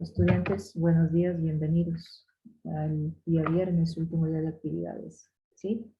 Estudiantes, buenos días, bienvenidos al día viernes, último día de actividades. ¿Sí?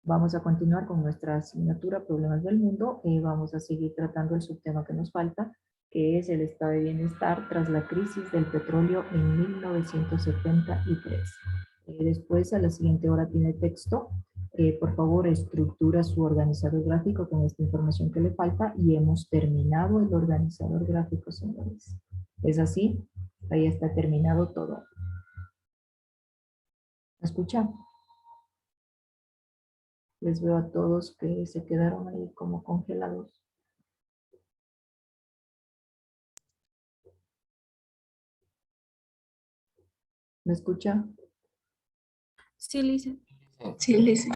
Vamos a continuar con nuestra asignatura Problemas del Mundo. Vamos a seguir tratando el subtema que nos falta, que es el estado de bienestar tras la crisis del petróleo en 1973. Después, a la siguiente hora tiene texto. Por favor, estructura su organizador gráfico con esta información que le falta y hemos terminado el organizador gráfico, señores. ¿Es así? Ahí está terminado todo. ¿Me escuchan? Les veo a todos que se quedaron ahí como congelados. ¿Me escuchan? Sí, Lisa. Sí, Lisa.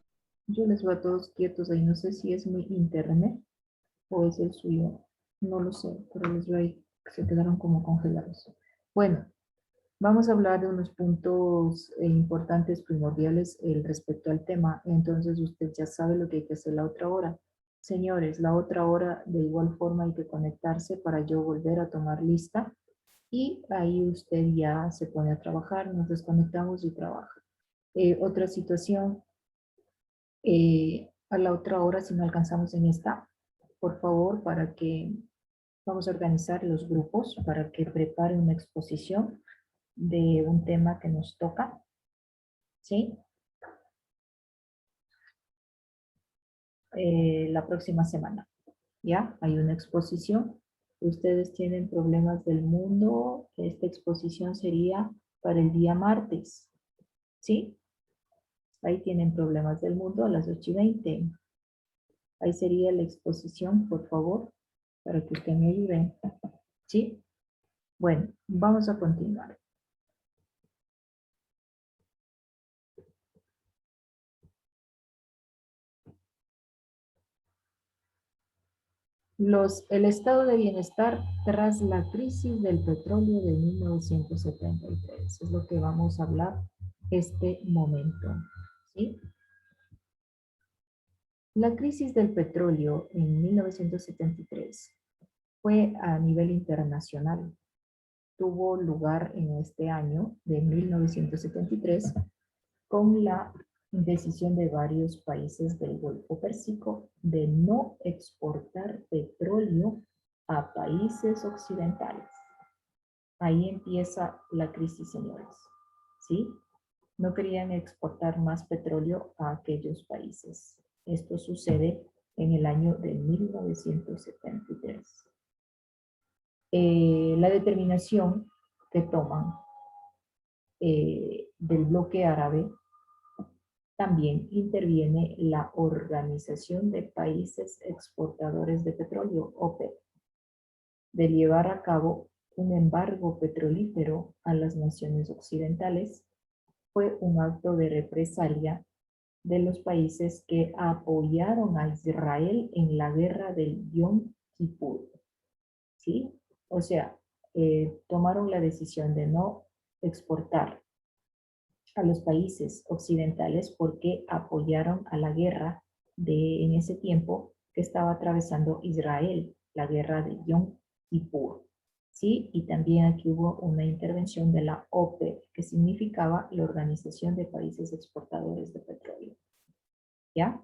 Yo les veo a todos quietos ahí. No sé si es mi internet o es el suyo. No lo sé, pero les veo ahí que se quedaron como congelados. Bueno, vamos a hablar de unos puntos importantes, primordiales respecto al tema. Entonces usted ya sabe lo que hay que hacer la otra hora. Señores, la otra hora de igual forma hay que conectarse para yo volver a tomar lista. Y ahí usted ya se pone a trabajar, nos desconectamos y trabaja. Otra situación, a la otra hora, si no alcanzamos en esta, por favor, para que vamos a organizar los grupos para que preparen una exposición de un tema que nos toca, ¿sí? La próxima semana, ¿ya? Hay una exposición. Ustedes tienen problemas del mundo. Esta exposición sería para el día martes, ¿sí? Ahí tienen problemas del mundo a las 8:20. Ahí sería la exposición, por favor, para que usted me ayude. ¿Sí? Bueno, vamos a continuar. El estado de bienestar tras la crisis del petróleo de 1973. Es lo que vamos a hablar este momento. ¿Sí? La crisis del petróleo en 1973 fue a nivel internacional. Tuvo lugar en este año de 1973 con la decisión de varios países del Golfo Pérsico de no exportar petróleo a países occidentales. Ahí empieza la crisis, señores. ¿Sí? No querían exportar más petróleo a aquellos países. Esto sucede en el año de 1973. La determinación que toman del bloque árabe, también interviene la Organización de Países Exportadores de Petróleo, OPEP, de llevar a cabo un embargo petrolífero a las naciones occidentales. Fue un acto de represalia de los países que apoyaron a Israel en la guerra del Yom Kippur. ¿Sí? O sea, tomaron la decisión de no exportar a los países occidentales porque apoyaron a la guerra en ese tiempo que estaba atravesando Israel, la guerra de Yom Kippur. ¿Sí? Y también aquí hubo una intervención de la OPEP, que significaba la Organización de Países Exportadores de Petróleo. ¿Ya?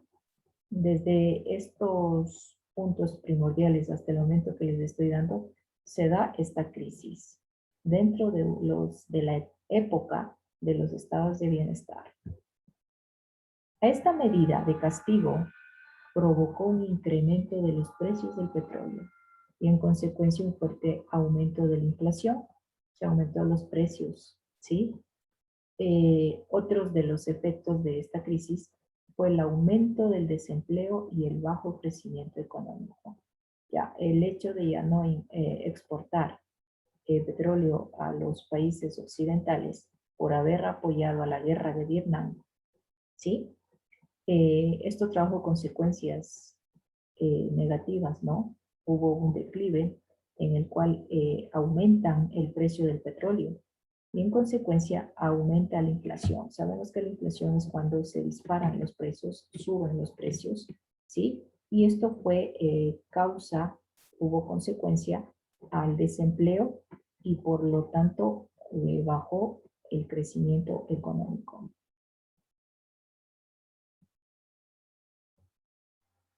Desde estos puntos primordiales hasta el momento que les estoy dando, se da esta crisis dentro de la época de los estados de bienestar. Esta medida de castigo provocó un incremento de los precios del petróleo y en consecuencia un fuerte aumento de la inflación. Se aumentó los precios, ¿sí? Otros de los efectos de esta crisis fue el aumento del desempleo y el bajo crecimiento económico. Ya, el hecho de ya no exportar petróleo a los países occidentales por haber apoyado a la guerra de Vietnam, ¿sí? Esto trajo consecuencias negativas, ¿no? Hubo un declive en el cual aumentan el precio del petróleo y en consecuencia aumenta la inflación. Sabemos que la inflación es cuando se disparan los precios, suben los precios, ¿sí? Y esto fue hubo consecuencia al desempleo y por lo tanto bajó el crecimiento económico.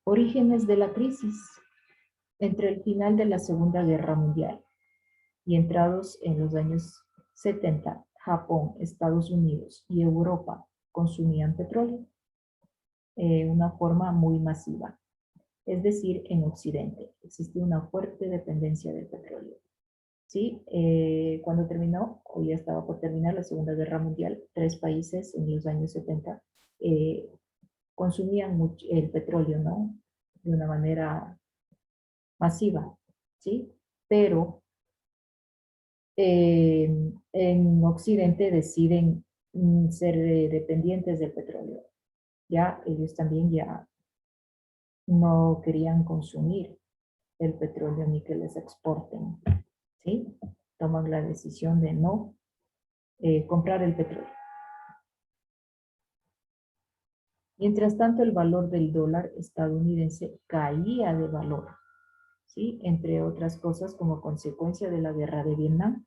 Orígenes de la crisis. Entre el final de la Segunda Guerra Mundial y entrados en los años 70, Japón, Estados Unidos y Europa consumían petróleo de una forma muy masiva. Es decir, en Occidente existe una fuerte dependencia del petróleo. ¿Sí? Cuando terminó, o ya estaba por terminar la Segunda Guerra Mundial, 3 países en los años 70 consumían mucho el petróleo, ¿no? De una manera masiva, ¿sí? Pero en Occidente deciden ser dependientes del petróleo. Ya ellos también ya no querían consumir el petróleo ni que les exporten, ¿sí? Toman la decisión de no comprar el petróleo. Mientras tanto, el valor del dólar estadounidense caía de valor, ¿sí? Entre otras cosas, como consecuencia de la guerra de Vietnam,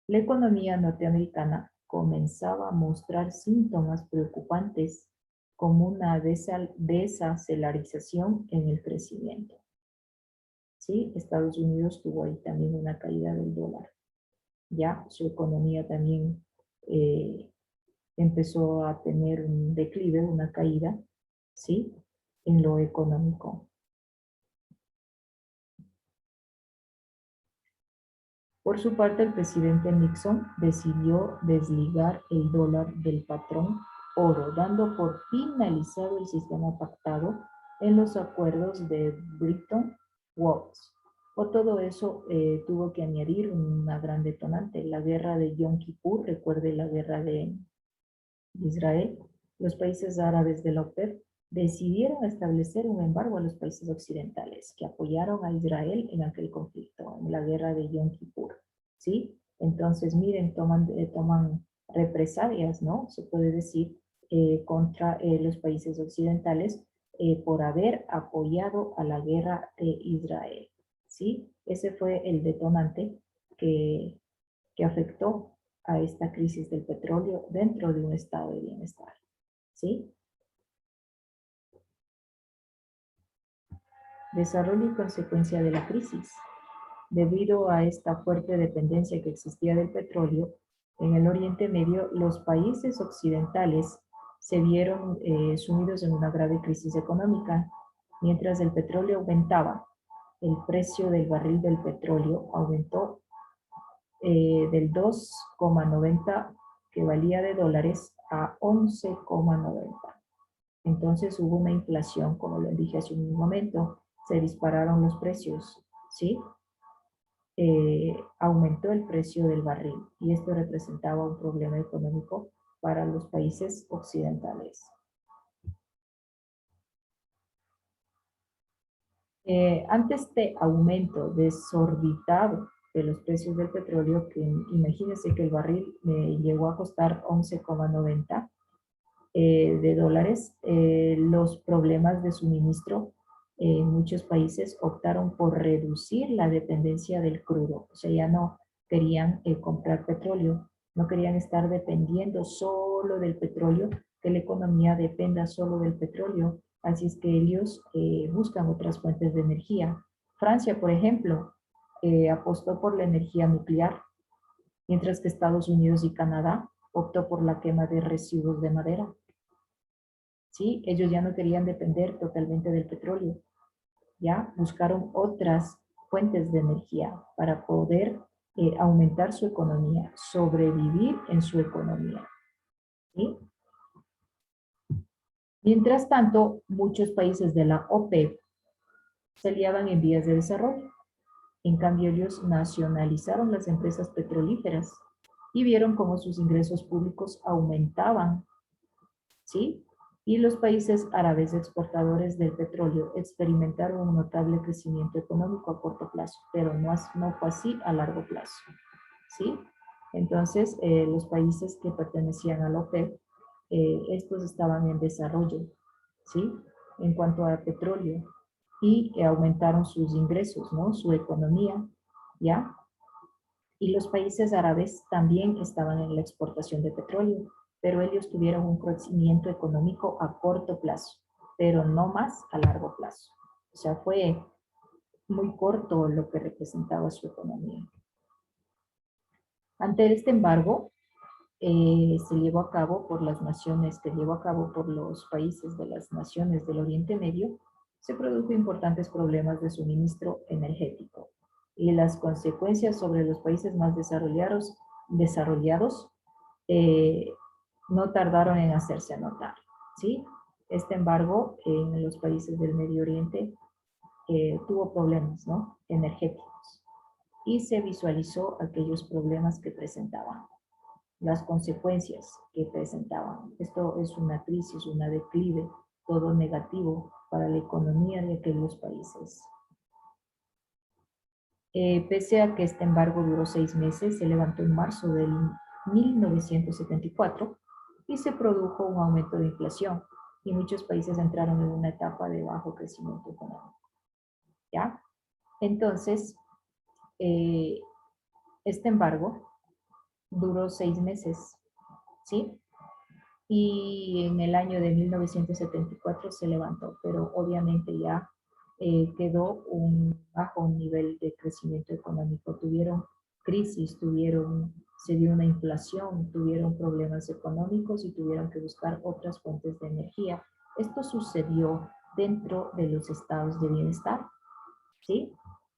la economía norteamericana comenzaba a mostrar síntomas preocupantes como una desaceleración en el crecimiento. ¿Sí? Estados Unidos tuvo ahí también una caída del dólar. Ya su economía también empezó a tener un declive, una caída, ¿sí? En lo económico. Por su parte, el presidente Nixon decidió desligar el dólar del patrón oro, dando por finalizado el sistema pactado en los acuerdos de Bretton Woods. Por todo eso, tuvo que añadir una gran detonante, la guerra de Yom Kippur, recuerde la guerra de Israel. Los países árabes de la OPEP decidieron establecer un embargo a los países occidentales que apoyaron a Israel en aquel conflicto, en la guerra de Yom Kippur, ¿sí? Entonces, miren, toman represalias, ¿no? Se puede decir, contra los países occidentales por haber apoyado a la guerra de Israel, ¿sí? Ese fue el detonante que afectó a esta crisis del petróleo dentro de un estado de bienestar, ¿sí? Desarrollo y consecuencia de la crisis. Debido a esta fuerte dependencia que existía del petróleo, en el Oriente Medio, los países occidentales se vieron sumidos en una grave crisis económica. Mientras el petróleo aumentaba, el precio del barril del petróleo aumentó del 2,90 que valía de dólares a 11,90. Entonces hubo una inflación, como lo dije hace un momento, se dispararon los precios, ¿sí? Aumentó el precio del barril y esto representaba un problema económico para los países occidentales. Ante este aumento desorbitado de los precios del petróleo, que imagínense que el barril llegó a costar 11,90 de dólares, los problemas de suministro en muchos países optaron por reducir la dependencia del crudo, o sea, ya no querían comprar petróleo, no querían estar dependiendo solo del petróleo, que la economía dependa solo del petróleo, así es que ellos buscan otras fuentes de energía. Francia, por ejemplo, apostó por la energía nuclear, mientras que Estados Unidos y Canadá optó por la quema de residuos de madera. ¿Sí? Ellos ya no querían depender totalmente del petróleo, ya buscaron otras fuentes de energía para poder aumentar su economía, sobrevivir en su economía. ¿Sí? Mientras tanto, muchos países de la OPEP se aliaban en vías de desarrollo. En cambio, ellos nacionalizaron las empresas petrolíferas y vieron cómo sus ingresos públicos aumentaban, ¿sí? Y los países árabes exportadores del petróleo experimentaron un notable crecimiento económico a corto plazo, pero no fue así a largo plazo, ¿sí? Entonces, los países que pertenecían a la OPEP, estos estaban en desarrollo, ¿sí? En cuanto a petróleo, y aumentaron sus ingresos, ¿no? Su economía, ¿ya? Y los países árabes también estaban en la exportación de petróleo, pero ellos tuvieron un crecimiento económico a corto plazo, pero no más a largo plazo. O sea, fue muy corto lo que representaba su economía. Ante este embargo, se llevó a cabo por las naciones, que llevó a cabo por los países de las naciones del Oriente Medio, se produjo importantes problemas de suministro energético y las consecuencias sobre los países más desarrollados eh, no tardaron en hacerse notar, ¿sí? Este embargo en los países del Medio Oriente tuvo problemas, ¿no? Energéticos y se visualizó aquellos problemas que presentaban, las consecuencias que presentaban. Esto es una crisis, una declive, todo negativo para la economía de aquellos países. Pese a que este embargo duró 6 meses, se levantó en marzo del 1974 y se produjo un aumento de inflación y muchos países entraron en una etapa de bajo crecimiento económico. ¿Ya? Entonces, este embargo duró 6 meses, ¿sí? Y en el año de 1974 se levantó, pero obviamente ya quedó un bajo nivel de crecimiento económico. Tuvieron crisis, se dio una inflación, tuvieron problemas económicos y tuvieron que buscar otras fuentes de energía. Esto sucedió dentro de los estados de bienestar, ¿sí?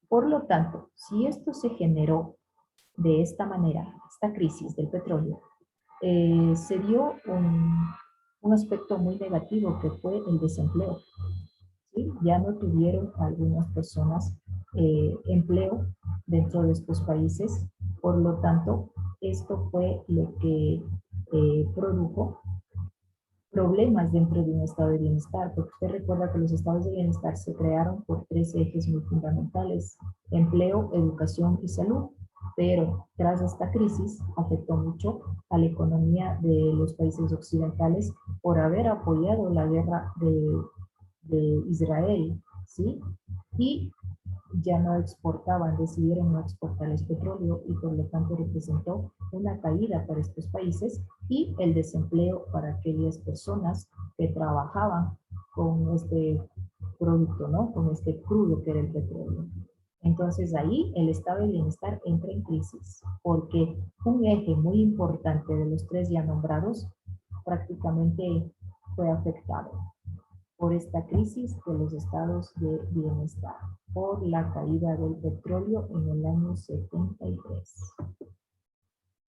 Por lo tanto, si esto se generó de esta manera, esta crisis del petróleo, se dio un aspecto muy negativo que fue el desempleo. ¿Sí? Ya no tuvieron algunas personas empleo dentro de estos países, por lo tanto, esto fue lo que produjo problemas dentro de un estado de bienestar, porque usted recuerda que los estados de bienestar se crearon por 3 ejes muy fundamentales: empleo, educación y salud. Pero tras esta crisis afectó mucho a la economía de los países occidentales por haber apoyado la guerra de Israel, ¿sí? Y ya no exportaban, decidieron no exportar el petróleo y por lo tanto representó una caída para estos países y el desempleo para aquellas personas que trabajaban con este producto, ¿no? Con este crudo que era el petróleo. Entonces ahí el estado de bienestar entra en crisis porque un eje muy importante de los 3 ya nombrados prácticamente fue afectado por esta crisis de los estados de bienestar, por la caída del petróleo en el año 73.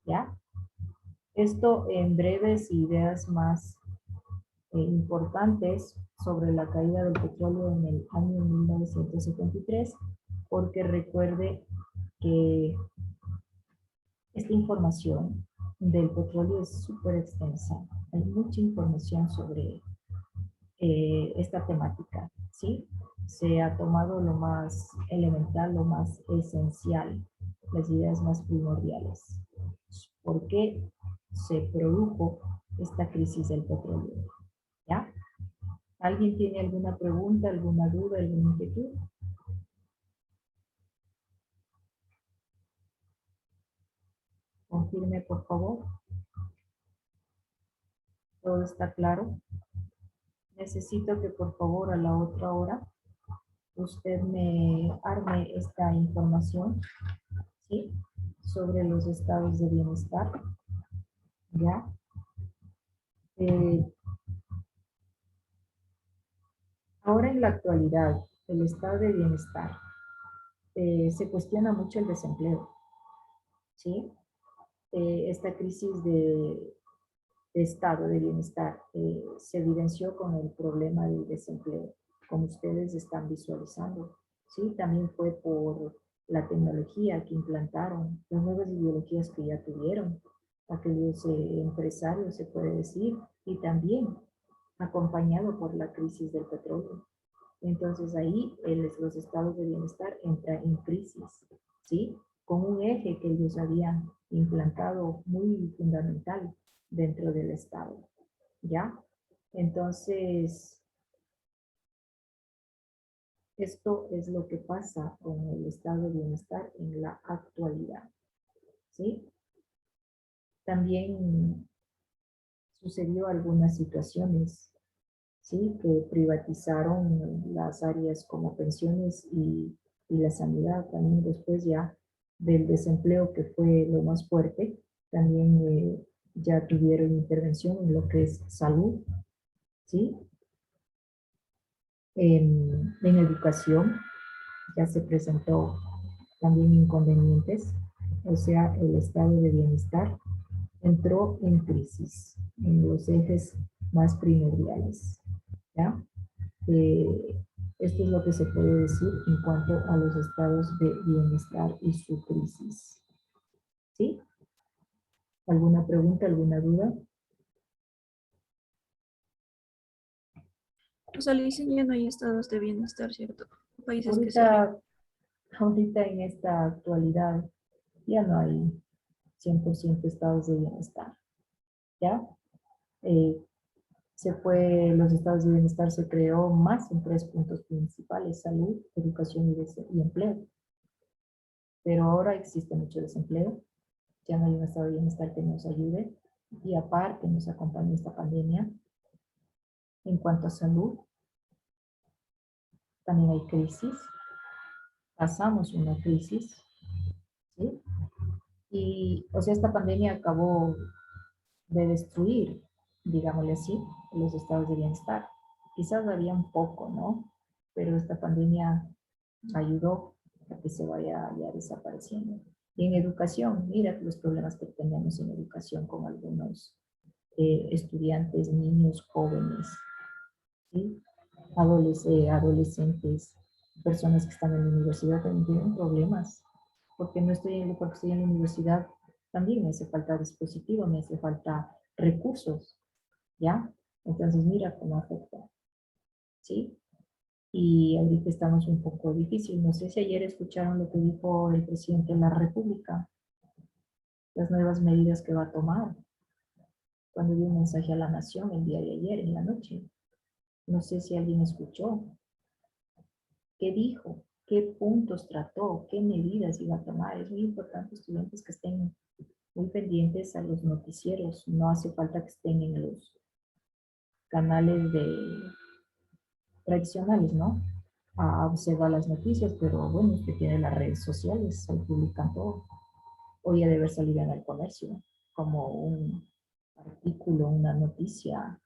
¿Ya? Esto en breves ideas más importantes sobre la caída del petróleo en el año 1973, porque recuerde que esta información del petróleo es súper extensa. Hay mucha información sobre esta temática, ¿sí? Se ha tomado lo más elemental, lo más esencial, las ideas más primordiales. ¿Por qué se produjo esta crisis del petróleo? ¿Ya? ¿Alguien tiene alguna pregunta, alguna duda, alguna inquietud? Confirme, por favor. ¿Todo está claro? Necesito que por favor a la otra hora usted me arme esta información, ¿sí? Sobre los estados de bienestar, ¿ya? Eh, Ahora en la actualidad, el estado de bienestar, se cuestiona mucho el desempleo, ¿sí? Esta crisis de estado de bienestar se evidenció con el problema del desempleo, como ustedes están visualizando, ¿sí? También fue por la tecnología que implantaron, las nuevas ideologías que ya tuvieron, aquellos empresarios, se puede decir, y también acompañado por la crisis del petróleo. Entonces ahí los estados de bienestar entran en crisis, ¿sí? Con un eje que ellos habían implantado muy fundamental dentro del estado, ¿ya? Entonces, esto es lo que pasa con el estado de bienestar en la actualidad. ¿sí? También sucedió algunas situaciones, ¿sí? Que privatizaron las áreas como pensiones y la sanidad. También después ya del desempleo, que fue lo más fuerte, también ya tuvieron intervención en lo que es salud, ¿sí? En educación ya se presentó también inconvenientes, o sea, el estado de bienestar entró en crisis en los ejes más primordiales, ¿ya? Esto es lo que se puede decir en cuanto a los estados de bienestar y su crisis, ¿sí? ¿Alguna pregunta, alguna duda? O sea, le dicen ya no hay estados de bienestar, ¿cierto? Países que se rigen. Ahorita, ahorita en esta actualidad ya no hay 100% estados de bienestar, ¿ya? Eh, los estados de bienestar se creó más en tres puntos principales: salud, educación y empleo. Pero ahora existe mucho desempleo, ya no hay un estado de bienestar que nos ayude y aparte nos acompaña esta pandemia. En cuanto a salud, también hay crisis, pasamos una crisis, ¿sí? Y, o sea, esta pandemia acabó de destruir, digámosle así, los estados de bienestar. Quizás había un poco, ¿no? Pero esta pandemia ayudó a que se vaya ya desapareciendo. Y en educación, mira los problemas que tenemos en educación con algunos estudiantes, niños, jóvenes, ¿sí? Adolescentes, personas que están en la universidad también tienen problemas, porque porque estoy en la universidad, también me hace falta dispositivo, me hace falta recursos, ¿ya? Entonces mira cómo afecta, ¿sí? Y ahorita estamos un poco difícil. No sé si ayer escucharon lo que dijo el presidente de la República, las nuevas medidas que va a tomar, cuando dio un mensaje a la nación el día de ayer en la noche. No sé si alguien escuchó. ¿Qué dijo? ¿Qué puntos trató? ¿Qué medidas iba a tomar? Es muy importante, estudiantes, que estén muy pendientes a los noticieros. No hace falta que estén en los canales tradicionales, ¿no? A observar las noticias, pero bueno, usted tiene las redes sociales, se publican todo. Hoy ha de haber salido en el comercio como un artículo, una noticia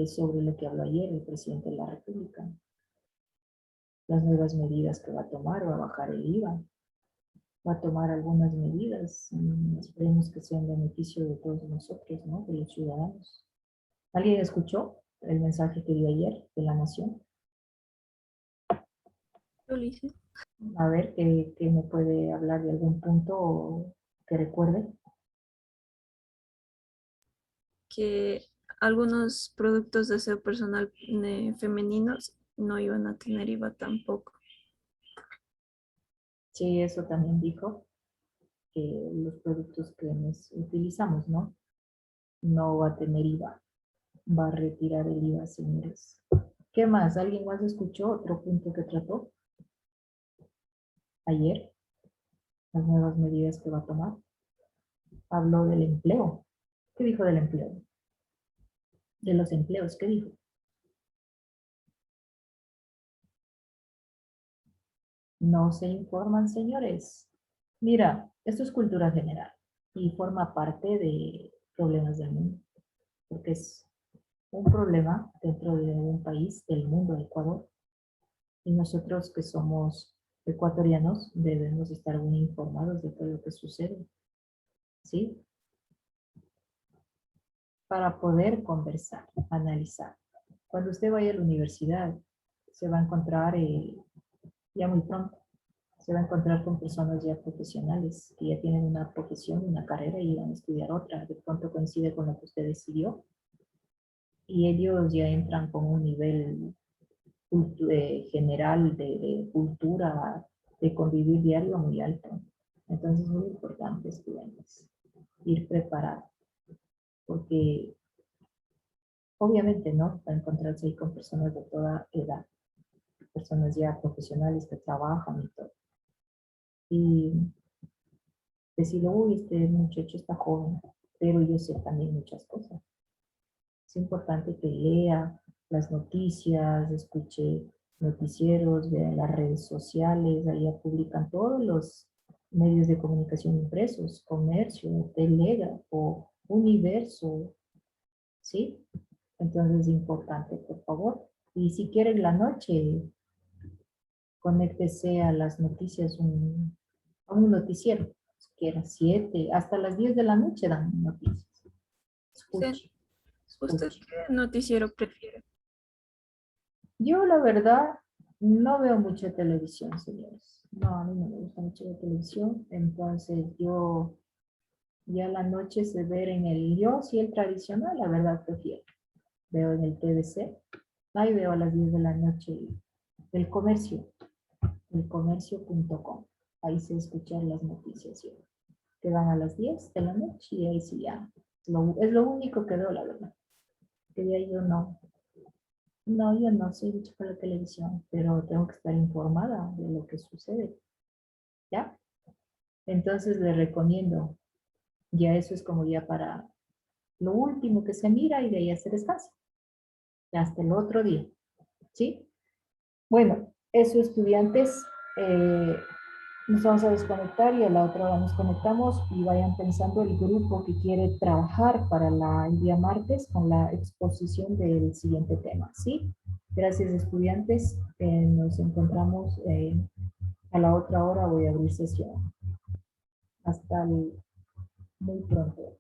sobre lo que habló ayer el presidente de la República. Las nuevas medidas que va a tomar, va a bajar el IVA, va a tomar algunas medidas, esperemos que sean beneficio de todos nosotros, ¿no? De los ciudadanos. ¿Alguien escuchó el mensaje que dio ayer de la Nación? Ulises, A ver, ¿qué me puede hablar de algún punto que recuerde? que algunos productos de aseo personal femeninos no iban a tener IVA tampoco. Sí, eso también dijo, que los productos que nos utilizamos, ¿no? No va a tener IVA, va a retirar el IVA, señores. ¿Qué más? ¿Alguien más escuchó otro punto que trató ayer? Las nuevas medidas que va a tomar. Habló del empleo. ¿Qué dijo del empleo? De los empleos, ¿qué dijo? No se informan, señores. Mira, esto es cultura general y forma parte de problemas del mundo, porque es un problema dentro de un país del mundo, Ecuador, y nosotros que somos ecuatorianos debemos estar bien informados de todo lo que sucede, ¿sí? Para poder conversar, analizar. Cuando usted vaya a la universidad, se va a encontrar ya muy pronto, se va a encontrar con personas ya profesionales que ya tienen una profesión, una carrera y van a estudiar otra. De pronto coincide con lo que usted decidió y ellos ya entran con un nivel general de cultura, de convivir diario muy alto. Entonces es muy importante, estudiantes, ir preparados, porque obviamente no va a encontrarse ahí con personas de toda edad, personas ya profesionales que trabajan y todo. Y decirle, uy, este muchacho está joven, pero yo sé también muchas cosas. Es importante que lea las noticias, escuche noticieros, vea las redes sociales, allá publican todos los medios de comunicación impresos, Comercio, Telégrafo, Universo, ¿sí? Entonces es importante, por favor. Y si quiere en la noche, conéctese a las noticias, a un noticiero, si quiere, 7, hasta las 10 de la noche dan noticias. ¿Usted, Escuche, usted escuche. qué noticiero prefiere? Yo la verdad no veo mucha televisión, señores. No, a mí no me gusta mucho la televisión, entonces yo ya la noche se ver en yo sí el tradicional, la verdad prefiero. Veo en el TVC, ahí veo a las 10 de la noche el comercio, elcomercio.com. Ahí se escuchan las noticias, ¿sí? Que van a las 10 de la noche y ahí sí ya. Es lo único que veo, la verdad. Que de ahí yo no. No, yo no soy mucho para la televisión, pero tengo que estar informada de lo que sucede, ¿ya? Entonces le recomiendo, ya eso es como ya para lo último que se mira y de ahí se descansa. Hasta el otro día, ¿sí? Bueno, eso estudiantes, nos vamos a desconectar y a la otra hora nos conectamos y vayan pensando el grupo que quiere trabajar para el día martes con la exposición del siguiente tema, ¿sí? Gracias estudiantes, nos encontramos a la otra hora, voy a abrir sesión. Hasta muy pronto.